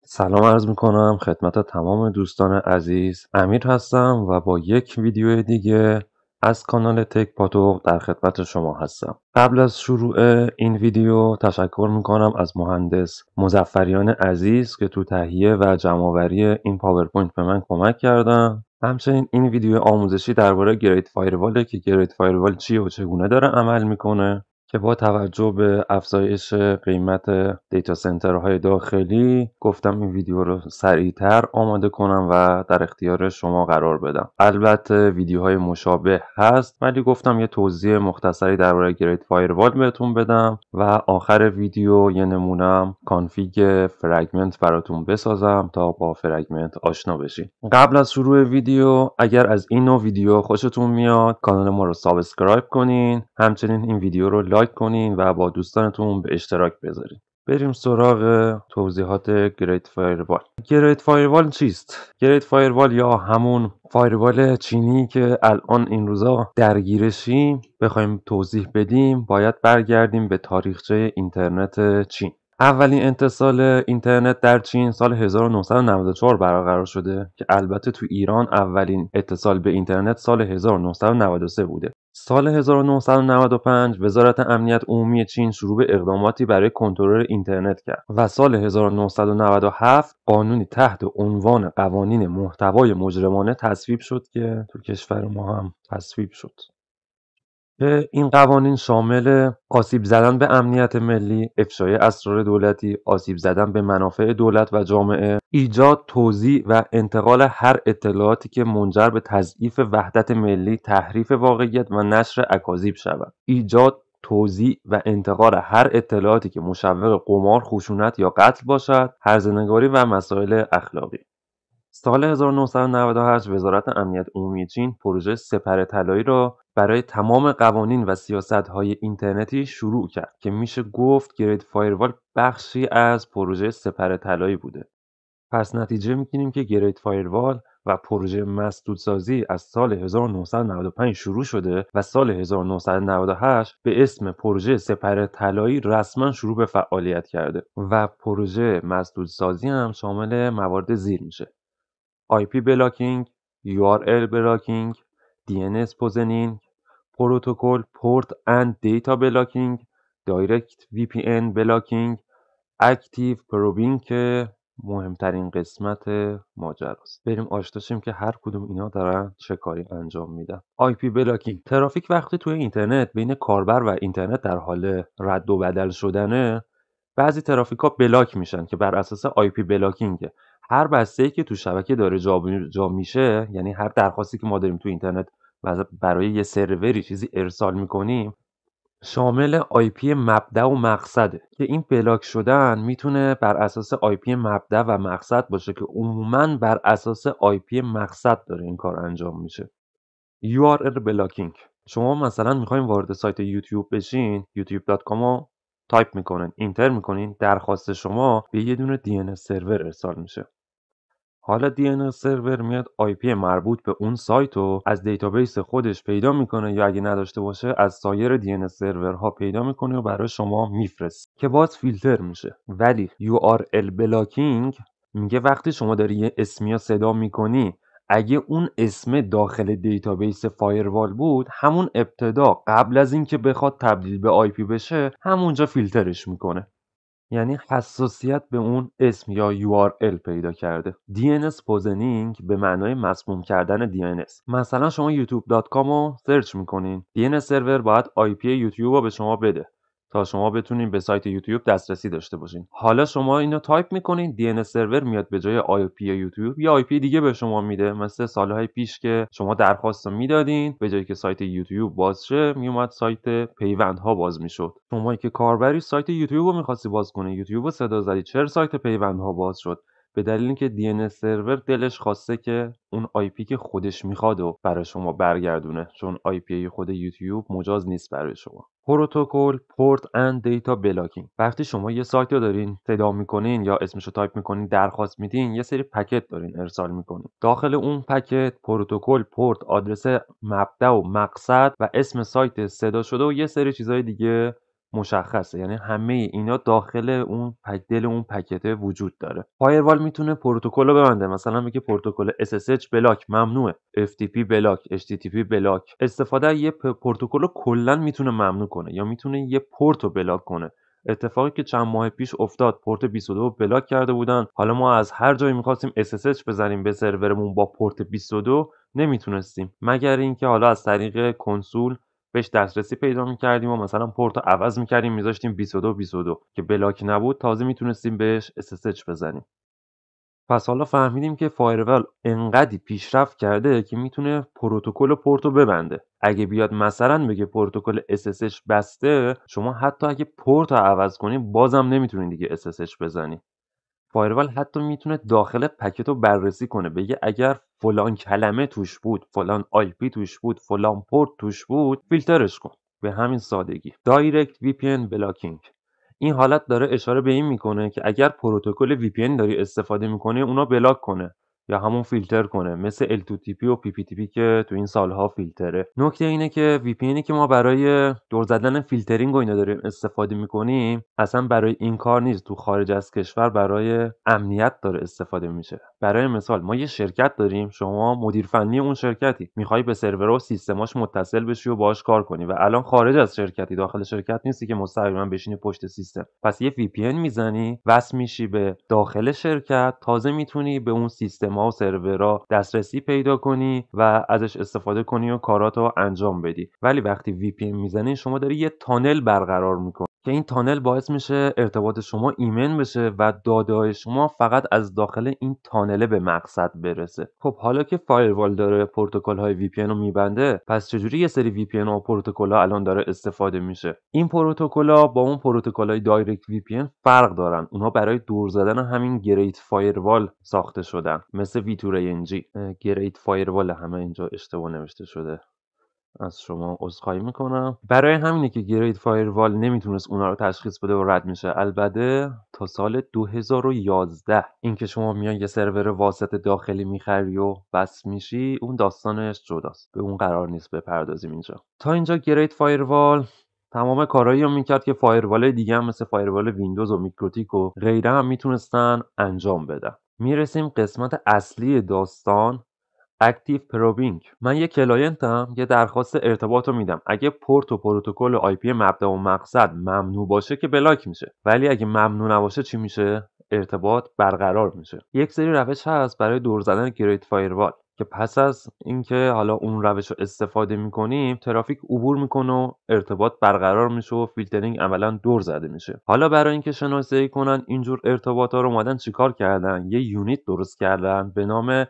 سلام عرض میکنم خدمت تمام دوستان عزیز. امیر هستم و با یک ویدیو دیگه از کانال تک پاتوق در خدمت شما هستم. قبل از شروع این ویدیو تشکر میکنم از مهندس مظفریان عزیز که تو تهیه و جمع‌آوری این پاورپوینت به من کمک کردن. همچنین این ویدیو آموزشی درباره گریت فایرواله که گریت فایروال چیه و چگونه داره عمل میکنه که با توجه به افزایش قیمت دیتا سنترهای داخلی گفتم این ویدیو رو سریعتر آماده کنم و در اختیار شما قرار بدم. البته ویدیوهای مشابه هست ولی گفتم یه توضیح مختصری درباره گریت فایروال بهتون بدم و آخر ویدیو یه نمونم کانفیگ فرگمنت براتون بسازم تا با فرگمنت آشنا بشین. قبل از شروع ویدیو اگر از این نوع ویدیو خوشتون میاد کانال ما رو سابسکرایب کنین، همچنین این ویدیو رو لایک کنین و با دوستانتون به اشتراک بذارین. بریم سراغ توضیحات گریت فایروال. گریت فایروال چیست؟ گریت فایروال یا همون فایروال چینی که الان این روزا درگیرشیم بخوایم توضیح بدیم باید برگردیم به تاریخچه اینترنت چین. اولین اتصال اینترنت در چین سال 1994 برقرار شده که البته تو ایران اولین اتصال به اینترنت سال 1993 بوده. سال 1995 وزارت امنیت عمومی چین شروع به اقداماتی برای کنترل اینترنت کرد و سال 1997 قانونی تحت عنوان قوانین محتوای مجرمانه تصویب شد که تو کشور ما هم تصویب شد. این قوانین شامل آسیب زدن به امنیت ملی، افشای اسرار دولتی، آسیب زدن به منافع دولت و جامعه، ایجاد، توزیع و انتقال هر اطلاعاتی که منجر به تضعیف وحدت ملی، تحریف واقعیت و نشر اکاذیب شود، ایجاد، توزیع و انتقال هر اطلاعاتی که مشوق قمار، خشونت یا قتل باشد، هرزه‌نگاری و مسائل اخلاقی. سال 1998 وزارت امنیت عمومی چین پروژه سپر طلایی را برای تمام قوانین و سیاست‌های اینترنتی شروع کرد که میشه گفت گریت فایروال بخشی از پروژه سپر طلایی بوده. پس نتیجه میگیریم که گریت فایروال و پروژه مسدودسازی از سال 1995 شروع شده و سال 1998 به اسم پروژه سپر طلایی رسما شروع به فعالیت کرده و پروژه مسدودسازی هم شامل موارد زیر میشه: IP بلاکینگ، URL بلاکینگ، DNS پوزنینگ، پروتکل پورت اند دیتا بلاکینگ، دایرکت VPN بلاکینگ، اکتیو پروبینگ که مهمترین قسمت ماجراست. بریم آشنا شیم که هر کدوم اینا دارن چه کاری انجام میدن. IP بلاکینگ: ترافیک وقتی توی اینترنت بین کاربر و اینترنت در حال رد و بدل شدنه، بعضی ترافیک‌ها بلاک میشن که بر اساس IP بلاکینگه. هر بسته‌ای که تو شبکه داره جابجا میشه، یعنی هر درخواستی که ما داریم تو اینترنت برای یه سروری چیزی ارسال میکنیم، شامل IP مبدأ و مقصده که این بلاک شدن میتونه بر اساس IP مبدأ و مقصد باشه که عموماً بر اساس IP مقصد داره این کار انجام میشه. URL بلاکینگ: شما مثلا میخواین وارد سایت یوتیوب بشین، youtube.com رو تایپ میکنین، اینتر میکنین، درخواست شما به یه دونه DNS سرور ارسال میشه. حالا DNS سرور میاد IP مربوط به اون سایت رو از دیتابیس خودش پیدا میکنه یا اگه نداشته باشه از سایر DNS سرورها پیدا میکنه و برای شما میفرسته که باز فیلتر میشه. ولی URL بلاکینگ میگه وقتی شما داری یه اسمی رو صدا میکنی، اگه اون اسم داخل دیتابیس فایروال بود، همون ابتدا قبل از اینکه بخواد تبدیل به IP بشه همونجا فیلترش میکنه، یعنی حساسیت به اون اسم یا URL پیدا کرده. DNS پوزنینگ به معنای مسموم کردن DNS. مثلا شما youtube.com رو سرچ میکنین، DNS سرور باید IP یوتیوب رو به شما بده تا شما بتونین به سایت یوتیوب دسترسی داشته باشین. حالا شما اینو تایپ میکنین، DNS سرور میاد به جای IP یوتیوب یا IP دیگه به شما میده، مثل سالهای پیش که شما درخواست رو میدادین به جایی که سایت یوتیوب باز شه میومد سایت پیوندها باز میشد. شمایی که کاربری سایت یوتیوب رو میخواستی باز کنی، یوتیوب رو صدا زدی، چرا سایت پیوندها باز شد؟ به دلیل اینکه DNS سرور دلش خواسته که اون IP که خودش میخواد و برای شما برگردونه، چون IP خود یوتیوب مجاز نیست برای شما. پروتکل پورت اند دیتا بلاکینگ: وقتی شما یه سایت رو دارین صدا میکنین یا اسمشو تایپ میکنین درخواست میدین، یه سری پکت دارین ارسال میکنین. داخل اون پکت پروتکل، پورت، آدرس مبدأ و مقصد و اسم سایت صدا شده و یه سری چیزای دیگه مشخصه، یعنی همه اینا داخل اون دل اون پکت وجود داره. فایروال میتونه پروتکل رو ببنده، مثلا میگه پروتکل SSH بلاک ممنوعه، FTP بلاک، HTTP بلاک. استفاده از یه پروتکل رو کلا میتونه ممنوع کنه یا میتونه یه پورت رو بلاک کنه. اتفاقی که چند ماه پیش افتاد، پورت 22 بلاک کرده بودن. حالا ما از هر جایی میخواستیم SSH بزنیم به سرورمون با پورت 22 نمیتونستیم، مگر اینکه حالا از طریق کنسول بهش دسترسی پیدا میکردیم و مثلا پورت رو عوض میکردیم میذاشتیم 22 که بلاک نبود، تازه میتونستیم بهش SSH بزنیم. پس حالا فهمیدیم که فایروال انقدی پیشرفت کرده که میتونه پروتکل و پورت رو ببنده. اگه بیاد مثلا بگه پروتکل SSH بسته، شما حتی اگه پورت رو عوض کنید بازم نمیتونید دیگه SSH بزنید. فایروال حتی میتونه داخل پکت رو بررسی کنه، بگه اگر فلان کلمه توش بود، فلان IP توش بود، فلان پورت توش بود، فیلترش کن. به همین سادگی. دایرکت VPN بلاکینگ. این حالت داره اشاره به این میکنه که اگر پروتکل VPN داری استفاده میکنی اونا بلاک کنه یا همون فیلتر کنه، مثل L2TP و PPTP که تو این سالها فیلتره. نکته اینه که VPNی که ما برای دور زدن فیلترینگ و اینا داریم استفاده میکنیم اصلا برای این کار نیست، تو خارج از کشور برای امنیت داره استفاده میشه. برای مثال ما یه شرکت داریم، شما مدیر فنی اون شرکتی، میخوای به سرور و سیستماش متصل بشی و باهاش کار کنی و الان خارج از شرکتی، داخل شرکت نیستی که مستقیما بشینی پشت سیستم. پس یه VPN میزنی، وصل میشی به داخل شرکت، تازه میتونی به اون سیستما و سرورها دسترسی پیدا کنی و ازش استفاده کنی و کاراتو انجام بدی. ولی وقتی VPN میزنی شما داری یه تانل برقرار میکنی که این تانل باعث میشه ارتباط شما ایمن بشه و داده‌های شما فقط از داخل این تانله به مقصد برسه. خب حالا که فایروال داره پروتکل های VPN رو میبنده، پس چجوری یه سری VPN و پروتکل ها الان داره استفاده میشه؟ این پروتکل ها با اون پروتکل های دایرکت VPN فرق دارن. اونها برای دور زدن همین گریت فایروال ساخته شدن، مثل V2RNG. گریت فایروال، همه اینجا اشتباه نوشته شده، از شما عذرخواهی میکنم. برای همینه که گریت فایروال نمیتونست اونا رو تشخیص بده و رد میشه. البته تا سال 2011 اینکه شما میای یه سرور واسطه داخلی میخری و بس میشی، اون داستانش جداست، به اون قرار نیست بپردازیم اینجا. تا اینجا گریت فایروال تمام کارهایی رو میکرد که فایروال دیگه هم مثل فایروال ویندوز و میکروتیک و غیره هم میتونستن انجام بدن. میرسیم قسمت اصلی داستان، اکتیو پروبینگ. من یه کلاینتم یه درخواست ارتباط رو میدم. اگه پورت و پروتکل و IP مبدا و مقصد ممنوع باشه که بلاک میشه، ولی اگه ممنوع نباشه چی میشه؟ ارتباط برقرار میشه. یک سری روش هست برای دور زدن گریت فایروال که پس از اینکه حالا اون روش رو استفاده میکنیم، ترافیک عبور میکنه و ارتباط برقرار میشه و فیلترینگ عملا دور زده میشه. حالا برای اینکه شناسایی کنن اینجور ارتباطا رو اومدن چیکار کردن؟ یه یونیت درست کردن به نام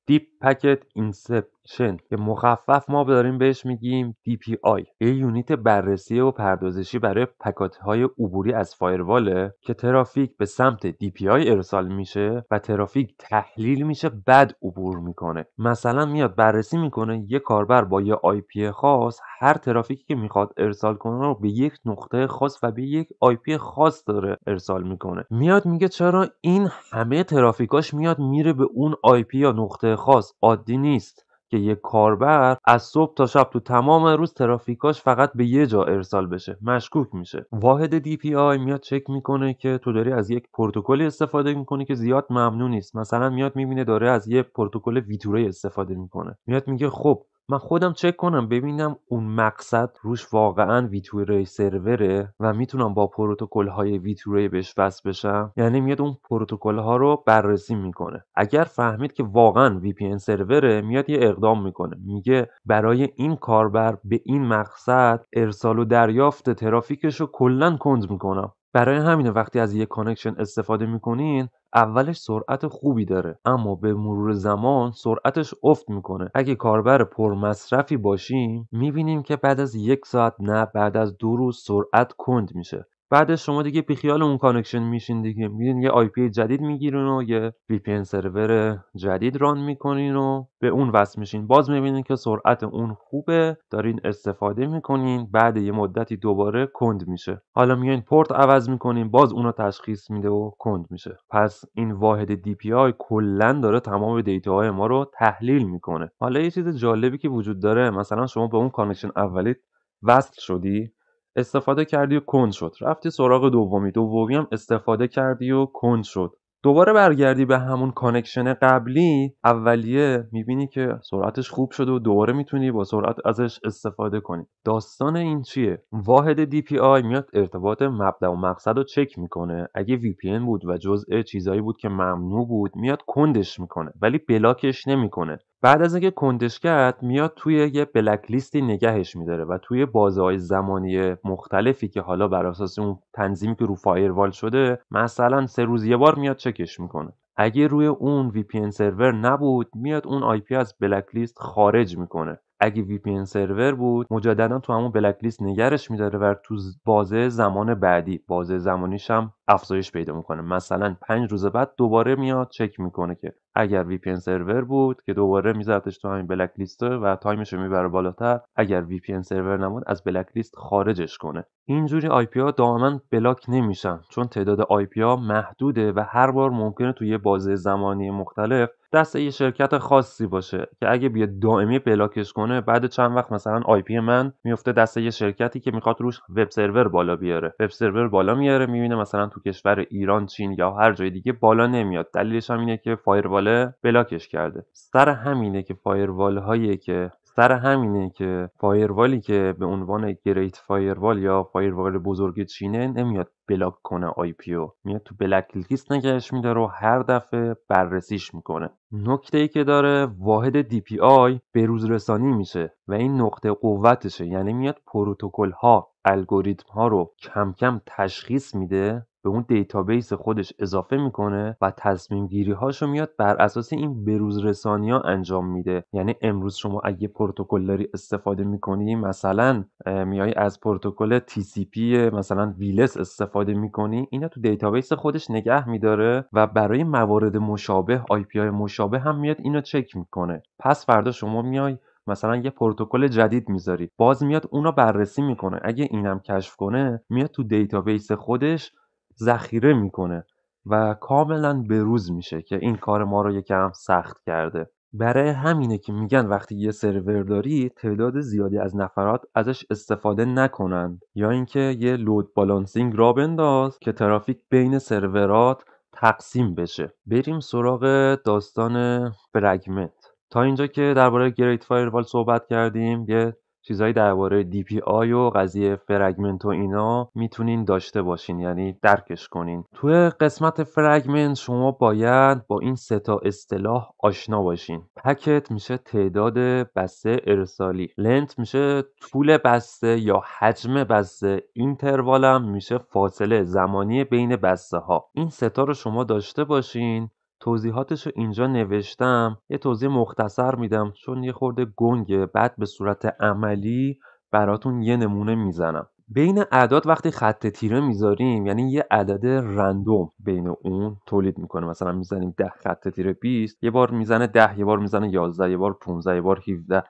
دیپ پکت اینسپشن که مخفف ما داریم بهش میگیم DPI. یه یونیت بررسی و پردازشی برای پکت‌های عبوری از فایرواله که ترافیک به سمت DPI ارسال میشه و ترافیک تحلیل میشه، بعد عبور میکنه. مثلا میاد بررسی میکنه یه کاربر با یه IP خاص هر ترافیکی که میخواد ارسال کنه رو به یک نقطه خاص و به یک IP خاص داره ارسال میکنه. میاد میگه چرا این همه ترافیکاش میاد میره به اون IP یا نقطه خاص؟ عادی نیست که یک کاربر از صبح تا شب تو تمام روز ترافیکاش فقط به یه جا ارسال بشه، مشکوک میشه. واحد DPI میاد چک میکنه که تو داری از یک پروتکلی استفاده میکنی که زیاد ممنوع نیست. مثلا میاد میبینه داره از یک پروتکل ویتوره استفاده میکنه، میاد میگه خب من خودم چک کنم ببینم اون مقصد روش واقعا ویتوره سروره و میتونم با پروتکل های ویتوره بهش وصل بشم. یعنی میاد اون پروتکل ها رو بررسی میکنه. اگر فهمید که واقعا VPN سروره، میاد یه اقدام میکنه، میگه برای این کاربر به این مقصد ارسال و دریافت ترافیکش رو کلا کند میکنم. برای همینه وقتی از یک کانکشن استفاده میکنین اولش سرعت خوبی داره، اما به مرور زمان سرعتش افت میکنه. اگه کاربر پرمصرفی باشیم میبینیم که بعد از 1 ساعت، نه بعد از 2 روز سرعت کند میشه. بعدش شما دیگه بیخیال اون کانکشن میشین دیگه، میرین یه IP جدید میگیرین و یه VPN سرور جدید ران میکنین و به اون وصل میشین. باز میبینین که سرعت اون خوبه، دارین استفاده میکنین، بعد یه مدتی دوباره کند میشه. حالا میاین پورت عوض میکنین، باز اونو تشخیص میده و کند میشه. پس این واحد DPI کلا داره تمام دیتاهای ما رو تحلیل میکنه. حالا یه چیز جالبی که وجود داره، مثلا شما به اون کانکشن اولی وصل شدی، استفاده کردی و کند شد، رفتی سراغ دومی هم استفاده کردی و کند شد، دوباره برگردی به همون کانکشن قبلی اولیه، میبینی که سرعتش خوب شده و دوباره میتونی با سرعت ازش استفاده کنی. داستان این چیه؟ واحد DPI میاد ارتباط مبدأ و مقصد رو چک میکنه. اگه VPN بود و جزء چیزایی بود که ممنوع بود میاد کندش میکنه ولی بلاکش نمیکنه. بعد از اینکه کندش کرد میاد توی یه بلک لیستی نگهش میداره و توی بازه‌های زمانی مختلفی که حالا بر اساس اون تنظیمی که رو فایروال شده مثلا 3 روز یه بار میاد چکش میکنه. اگه روی اون VPN سرور نبود میاد اون IP از بلک لیست خارج میکنه. اگه VPN سرور بود مجددا تو همون بلک لیست نگرش میداره و تو بازه زمان بعدی بازه زمانیش هم افزایش پیدا میکنه. مثلا 5 روز بعد دوباره میاد چک میکنه که اگر VPN سرور بود که دوباره میذارتش تو همین بلک لیست و تایمش رو میبره بالاتر. اگر VPN سرور نبود از بلک لیست خارجش کنه. اینجوری IP ها دائما بلاک نمیشن چون تعداد IP ها محدوده و هر بار ممکنه توی یه بازه زمانی مختلف دست یه شرکت خاصی باشه که اگه بیاد دائمی بلاکش کنه بعد چند وقت مثلا IP من میفته دست یه شرکتی که میخواد روش وب سرور بالا بیاره. وب سرور بالا میاره میبینه مثلا تو کشور ایران، چین یا هر جای دیگه بالا نمیاد. دلیلش هم اینه که فایروال بلاکش کرده. سر همینه که فایروالی که به عنوان گریت فایروال یا فایروال بزرگ چینه نمیاد بلاک کنه IP میاد تو بلک لیست نگهش میداره و هر دفعه بررسیش میکنه. نکته‌ای که داره واحد DPI بروز رسانی میشه و این نقطه قوتشه، یعنی میاد پروتکل ها الگوریتم ها رو کم کم تشخیص میده، به اون دیتابیس خودش اضافه میکنه و تصمیم گیری هاشو میاد بر اساس این بروز رسانی ها انجام میده. یعنی امروز شما اگه پروتکل داری استفاده میکنی، مثلا میای از پروتکل TCP مثلا ویلس استفاده میکنی، اینا تو دیتابیس خودش نگه میداره و برای موارد مشابه IP های مشابه هم میاد اینو چک میکنه. پس فردا شما میای مثلا یه پروتکل جدید میذاری، باز میاد اونو بررسی میکنه. اگه اینم کشف کنه میاد تو دیتابیس خودش ذخیره میکنه و کاملا بروز میشه که این کار ما رو یکم سخت کرده. برای همینه که میگن وقتی یه سرور داری تعداد زیادی از نفرات ازش استفاده نکنند، یا اینکه یه لود بالانسینگ را بنداز که ترافیک بین سرورات تقسیم بشه. بریم سراغ داستان فرگمنت. تا اینجا که درباره گریت فایروال صحبت کردیم، یه چیزایی درباره DPI و قضیه فرگمنت و اینا میتونین داشته باشین، یعنی درکش کنین. توی قسمت فرگمنت شما باید با این 3 تا اصطلاح آشنا باشین. پکت میشه تعداد بسته ارسالی، لنت میشه طول بسته یا حجم بسته، اینتروال هم میشه فاصله زمانی بین بسته ها. این 3 تا رو شما داشته باشین. توضیحاتش رو اینجا نوشتم، یه توضیح مختصر میدم چون یه خورده گنگه، بعد به صورت عملی براتون یه نمونه میزنم. بین اعداد وقتی خط تیره میذاریم یعنی یه عدد رندوم بین اون تولید میکنه. مثلا میزنیم 10 خط تیره 20، یه بار میزنه 10، یه بار میزنه 11، یه بار 15، یه بار 17،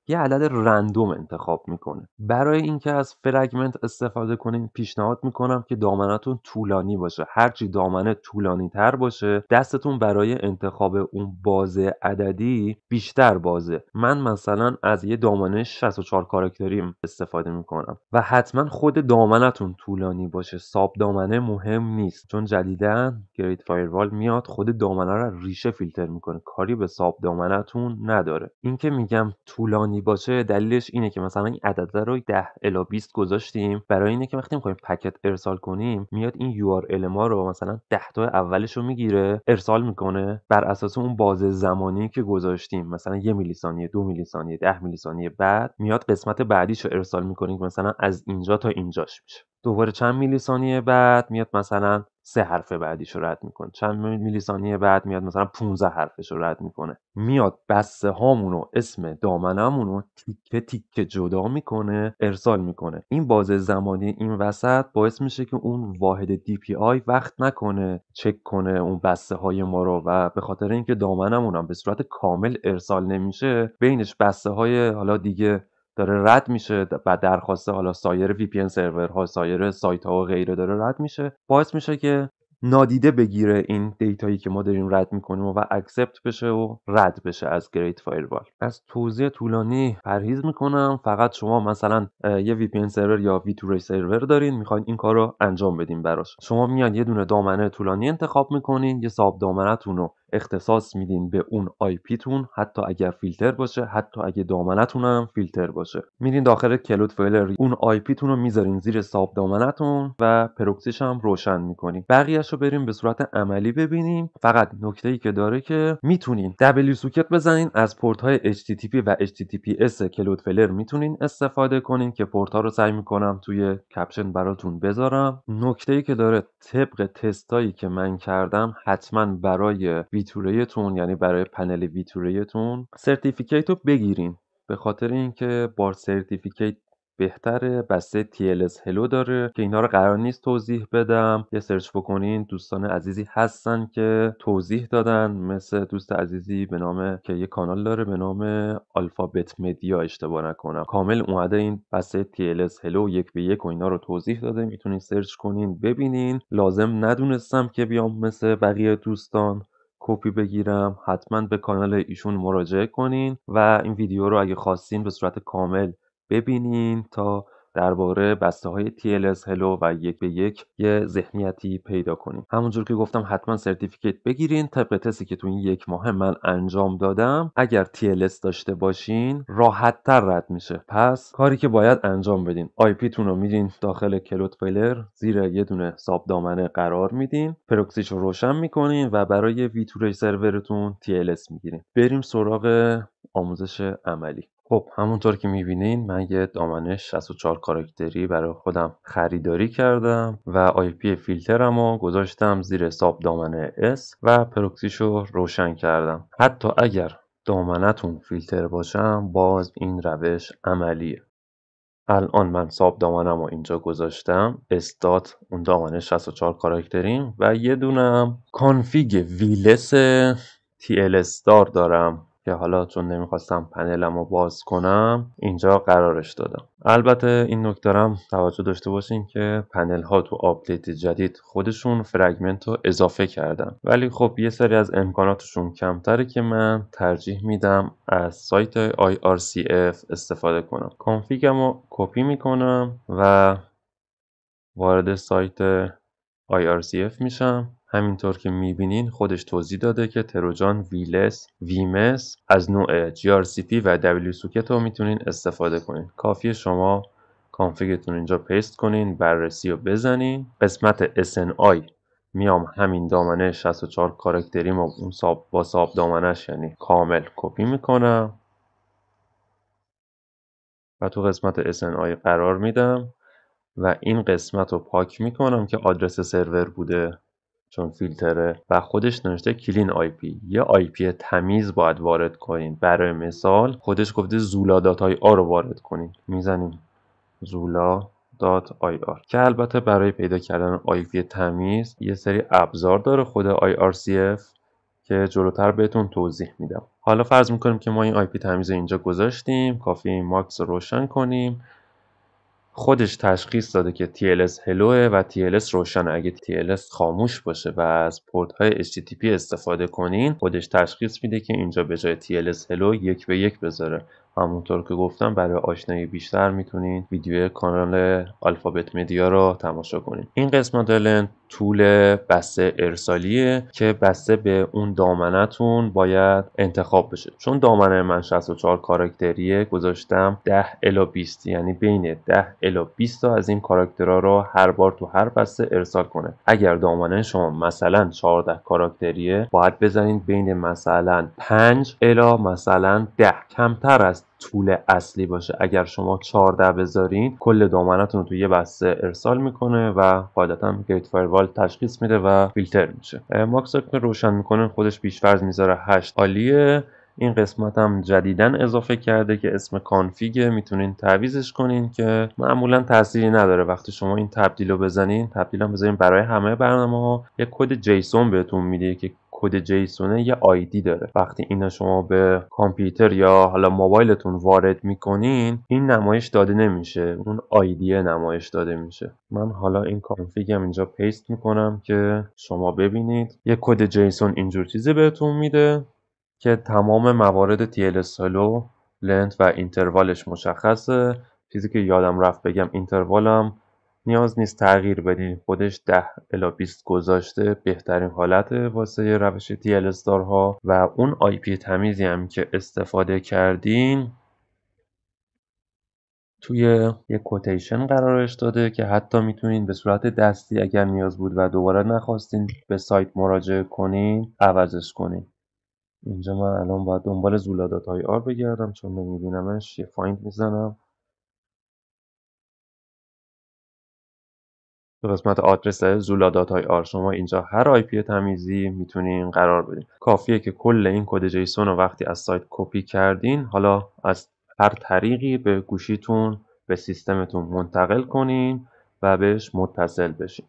یه عدد رندوم انتخاب میکنه. برای اینکه از فرگمنت استفاده کنین پیشنهاد میکنم که دامنتون طولانی باشه. هرچی دامنه طولانی تر باشه دستتون برای انتخاب اون بازه عددی بیشتر بازه. من مثلا از یه دامنه 64 کاراکتری استفاده میکنم و حتما خود دامنتون طولانی باشه. ساب دامنه مهم نیست چون جدیدن گریت فایروال میاد خود دامنه رو ریشه فیلتر میکنه، کاری به ساب دامنتون نداره. اینکه میگم طولانی باشه دلیلش اینه که مثلا این عدد رو 10 الی 20 گذاشتیم برای اینه که وقتی میخوایم پکت ارسال کنیم میاد این URL ما رو مثلا 10 تا اولش رو میگیره ارسال میکنه بر اساس اون بازه زمانی که گذاشتیم، مثلا 1 میلی ثانیه، 2 میلی ثانیه، 10 میلی ثانیه. بعد میاد قسمت بعدیش رو ارسال میکنه که مثلا از اینجا تا اینجاش میشه. دوباره چند میلی ثانیه بعد میاد مثلا 3 حرف بعدیش رو رد میکنه. چند میلی ثانیه بعد میاد مثلا 15 حرفش رو رد میکنه. میاد بسته هامونو اسم دامنمونو تیکه تیکه جدا میکنه ارسال میکنه. این بازه زمانی این وسط باعث میشه که اون واحد DPI وقت نکنه چک کنه اون بسته های ما رو و به خاطر اینکه دامنمون هم به صورت کامل ارسال نمیشه بینش بسته های حالا دیگه داره رد میشه و درخواسته حالا سایر VPN سرورها، سایر سایت ها و غیره داره رد میشه، باعث میشه که نادیده بگیره این دیتایی که ما داریم رد میکنیم و اکسپت بشه و رد بشه از گریت فایروال. از توضیح طولانی پرهیز میکنم. فقط شما مثلا یه VPN سرور یا V2 سرور دارین، میخواین این کار رو انجام بدین براش. شما میاد یه دونه دامنه طولانی انتخاب میکنین، یه ساب دامنه‌تون رو اختصاص میدین به اون IP تون، حتی اگر فیلتر باشه، حتی اگه دامنه‌تون هم فیلتر باشه. میرین داخل کلود فایلر اون IP تون رو میذارین زیر ساب دامنه‌تون و پروکسیش هم روشن میکنین. بقیه‌شو بریم به صورت عملی ببینیم. فقط نکته‌ای که داره که میتونین WSocket بزنین، از پورت‌های HTTP و HTTPS کلود فایلر میتونین استفاده کنین که پورت‌ها رو سعی میکنم توی کپشن براتون بذارم. نکته‌ای که داره، طبق تستایی که من کردم، حتما برای ویتوریتون، یعنی برای پنل ویتوریتون، سرتیفیکیت رو بگیرین، به خاطر اینکه با سرتیفیکیت بهتره. بسته TLS Hello داره که اینا رو قرار نیست توضیح بدم. یه سرچ بکنین، دوستان عزیزی هستن که توضیح دادن، مثل دوست عزیزی به نام که یه کانال داره به نام آلفابت مدیا، اشتباه نکنم، کامل اومده این بسته TLS Hello 1 به 1 و اینا رو توضیح داده. میتونین سرچ کنین ببینین. لازم ندونستم که بیام مثل بقیه دوستان کپی بگیرم. حتما به کانال ایشون مراجعه کنین و این ویدیو رو اگه خواستین به صورت کامل ببینین تا درباره بسته های TLS Hello و 1 به 1 یه ذهنیتی پیدا کنین. همونجور که گفتم حتما سرتیفیکیت بگیرین. طبق تستی که تو این 1 ماه من انجام دادم، اگر TLS داشته باشین راحت تر رد میشه. پس کاری که باید انجام بدین، IP تون رو میدین داخل کلود فایلر، زیر یه دونه ساب دامنه قرار میدین، پروکسیش رو روشن میکنین و برای V2 سرورتون TLS میگیرین. بریم سراغ آموزش عملی. خب همونطور که میبینین من یه دامنه 64 کاراکتری برای خودم خریداری کردم و IP فیلترم رو گذاشتم زیر ساب دامنه S و پروکسیشو روشن کردم. حتی اگر دامنه‌تون فیلتر باشم، باز این روش عملیه. الان من ساب دامنم رو اینجا گذاشتم، استات اون دامنه 64 کاراکتریم و یه دونم کانفیگ ویلس TLS دارم که حالا چون نمیخواستم پنلم رو باز کنم اینجا قرارش دادم. البته این نکته هم توجه داشته باشین که پنل ها تو آپدیت جدید خودشون فرگمنت رو اضافه کردن، ولی خب یه سری از امکاناتشون کمتره که من ترجیح میدم از سایت IRCF استفاده کنم. کانفیگم رو کپی میکنم و وارد سایت IRCF میشم. همینطور که میبینین خودش توضیح داده که تروجان ویلس ویمس از نوع GRCP و WSocket رو میتونین استفاده کنین. کافیه شما کانفیگتون اینجا پیست کنین، بررسی رو بزنین. قسمت SNI میام همین دامنه 64 کاراکتری ما اون با ساب دامنش یعنی کامل کپی میکنم و تو قسمت SNI قرار میدم و این قسمت رو پاک میکنم که آدرس سرور بوده چون فیلتره و خودش نوشته کلین IP. یه IP تمیز باید وارد کنین. برای مثال خودش گفته zula.ir رو وارد کنین. میزنیم zula.ir که البته برای پیدا کردن IP تمیز یه سری ابزار داره خود IRCF که جلوتر بهتون توضیح میدم. حالا فرض میکنیم که ما این IP تمیز رو اینجا گذاشتیم. کافیه این ماکس رو روشن کنیم. خودش تشخیص داده که TLS Hello و TLS روشنه. اگه TLS خاموش باشه و از پورت های HTTP استفاده کنین، خودش تشخیص میده که اینجا به جای TLS Hello 1 به 1 بذاره. همونطور که گفتم برای آشنایی بیشتر میتونین ویدیو کانال آلفابت مدیا رو تماشا کنین. این قسمت لن طول بسته ارسالیه که بسته به اون دامنه‌تون باید انتخاب بشه. چون دامنه من 64 کاراکتریه گذاشتم 10 الی 20، یعنی بین 10 الی 20 تا از این کاراکترها رو هر بار تو هر بسته ارسال کنه. اگر دامنه شما مثلا 14 کاراکتریه باید بزنین بین مثلا 5 الی مثلا 10، کمتر از طول اصلی باشه. اگر شما 14 بذارین کل دامنه‌تون رو تو یه بسته ارسال میکنه و قاعدتا گیت فایروال تشخیص میده و فیلتر میشه. ماکس که روشن میکنه خودش پیش‌فرض میذاره 8. عالیه. این قسمت هم جدیداً اضافه کرده که اسم کانفیگ، میتونین تعویضش کنین که معمولا تأثیری نداره. وقتی شما این تبدیل رو بزنین، تبدیل هم بزنین برای همه برنامه‌ها، یک کد جیسون بهتون میده که کد جیسونه یه آیدی داره. وقتی اینا شما به کامپیوتر یا حالا موبایلتون وارد میکنین این نمایش داده نمیشه، اون آیدیه نمایش داده میشه. من حالا این کانفیگم اینجا پیست میکنم که شما ببینید. یه کد جیسون اینجور چیزی بهتون میده که تمام موارد TLS hello لنت و اینتروالش مشخصه. چیزی که یادم رفت بگم اینتروالم نیاز نیست تغییر بدین، خودش 10 الی 20 گذاشته بهترین حالته واسه روش TLS دارها. و اون IP تمیزی هم که استفاده کردین توی یه کوتیشن قرارش داده که حتی میتونین به صورت دستی اگر نیاز بود و دوباره نخواستین به سایت مراجعه کنین عوضش کنین. اینجا من الان باید دنبال زولاداتای آر بگردم چون نمیبینمش. یه فایند میزنم به قسمت آدرس زولاداتای آر. شما اینجا هر آی پی تمیزی میتونین قرار بدین. کافیه که کل این کد جیسون رو وقتی از سایت کپی کردین حالا از هر طریقی به گوشیتون به سیستمتون منتقل کنین و بهش متصل بشین.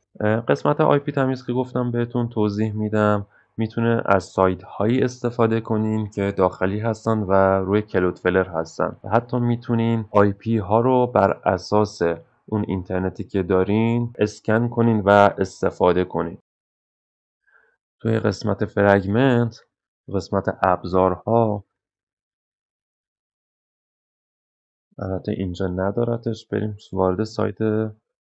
قسمت آی پی تمیز که گفتم بهتون توضیح میدم. میتونه از سایت هایی استفاده کنین که داخلی هستن و روی کلودفلر هستن. حتی میتونین آی پی ها رو بر اساس اون اینترنتی که دارین اسکن کنین و استفاده کنین. توی قسمت فرگمنت، قسمت ابزارها، البته اینجا ندارتش، بریم وارد سایت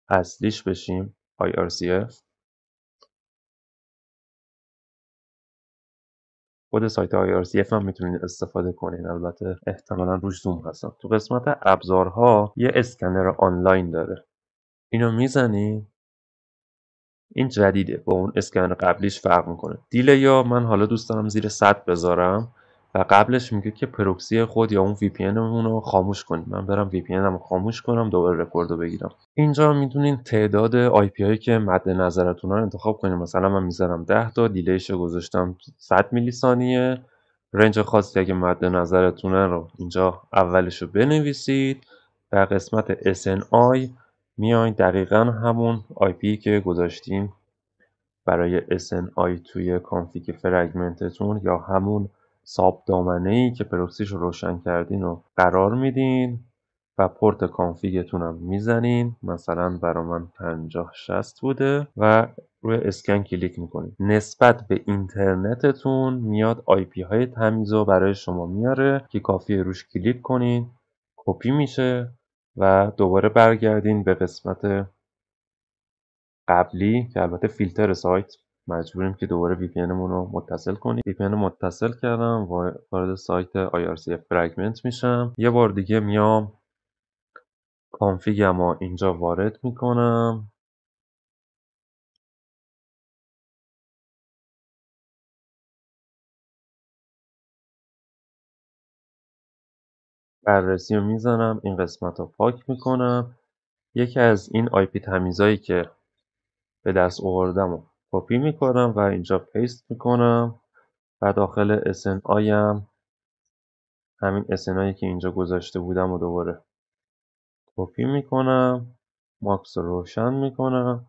اصلیش بشیم IRCF. خود سایت IRCF هم میتونید استفاده کنین، البته احتمالا روش زوم هستم. تو قسمت ابزارها یه اسکنر آنلاین داره، اینو میزنی. این جدیده، با اون اسکنر قبلیش فرق میکنه. دیلیا من حالا دوست دارم زیر 100 بذارم و قبلش میگه که پروکسی خود یا اون وی پی ان رو خاموش کنید. من برم وی پی ان رو خاموش کنم دوباره رکورد رو بگیرم. اینجا میدونین تعداد آی پی هایی که مد نظرتون رو انتخاب کنید. مثلا من میذارم 10 تا، دیلیش رو گذاشتم 100 میلی ثانیه. رنج خاصی اگه مد نظرتونه رو اینجا اولش رو بنویسید. در قسمت SNI میاین دقیقا همون IP که گذاشتیم برای SNI توی کانفیگ فرگمنتتون یا همون ساب دامنه‌ای که پروکسیش رو روشن کردین رو قرار میدین و پورت کانفیگتون هم میزنین. مثلا برای من 5060 بوده و روی اسکن کلیک میکنید. نسبت به اینترنتتون میاد IP های تمیز رو برای شما میاره که کافیه روش کلیک کنین، کپی میشه و دوباره برگردین به قسمت قبلی که البته فیلتر سایت مجبوریم که دوباره VPN مون رو متصل کنیم. VPN متصل کردم و وارد سایت IRCF فرگمنت میشم. یه بار دیگه میام کانفیگم رو اینجا وارد میکنم. بررسی رو میزنم، این قسمت رو پاک میکنم. یکی از این IP تمیزایی که به دست آوردم رو کپی میکنم و اینجا پیست میکنم و داخل SNI هم همین SNI که اینجا گذاشته بودم و دوباره کپی میکنم، ماکس رو روشن میکنم.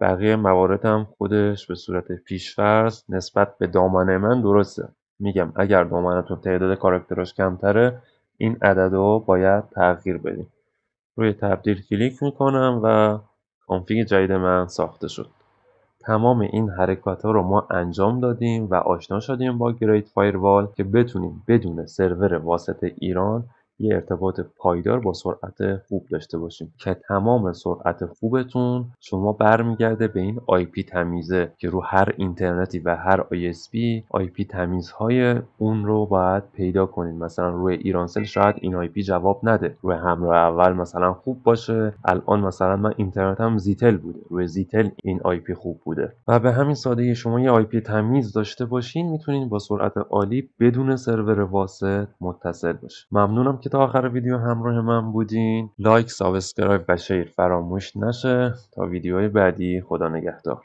بقیه مواردم خودش به صورت پیش‌فرض نسبت به دامنه من درسته. میگم اگر دامنه‌تون تعداد کاراکتراش کمتره این عدد رو باید تغییر بدیم. روی تبدیل کلیک میکنم و کانفیگ جدید من ساخته شد. تمام این حرکات ها رو ما انجام دادیم و آشنا شدیم با گریت فایروال که بتونیم بدون سرور واسط ایران یه ارتباط پایدار با سرعت خوب داشته باشیم که تمام سرعت خوبتون شما برمیگرده به این آی پی تمیزه که رو هر اینترنتی و هر آی پی تمیزهای اون رو باید پیدا کنید. مثلا روی ایرانسل شاید این آی پی جواب نده، روی همراه اول مثلا خوب باشه. الان مثلا من اینترنتم زیتل بوده، روی زیتل این آی پی خوب بوده و به همین سادگی شما یه آی پی تمیز داشته باشین میتونین با سرعت عالی بدون سرور واسط متصل باشین. ممنونم که تا آخر ویدیو همراه من بودین. لایک، سابسکرایب و شیر فراموش نشه. تا ویدیوهای بعدی، خدا نگهدار.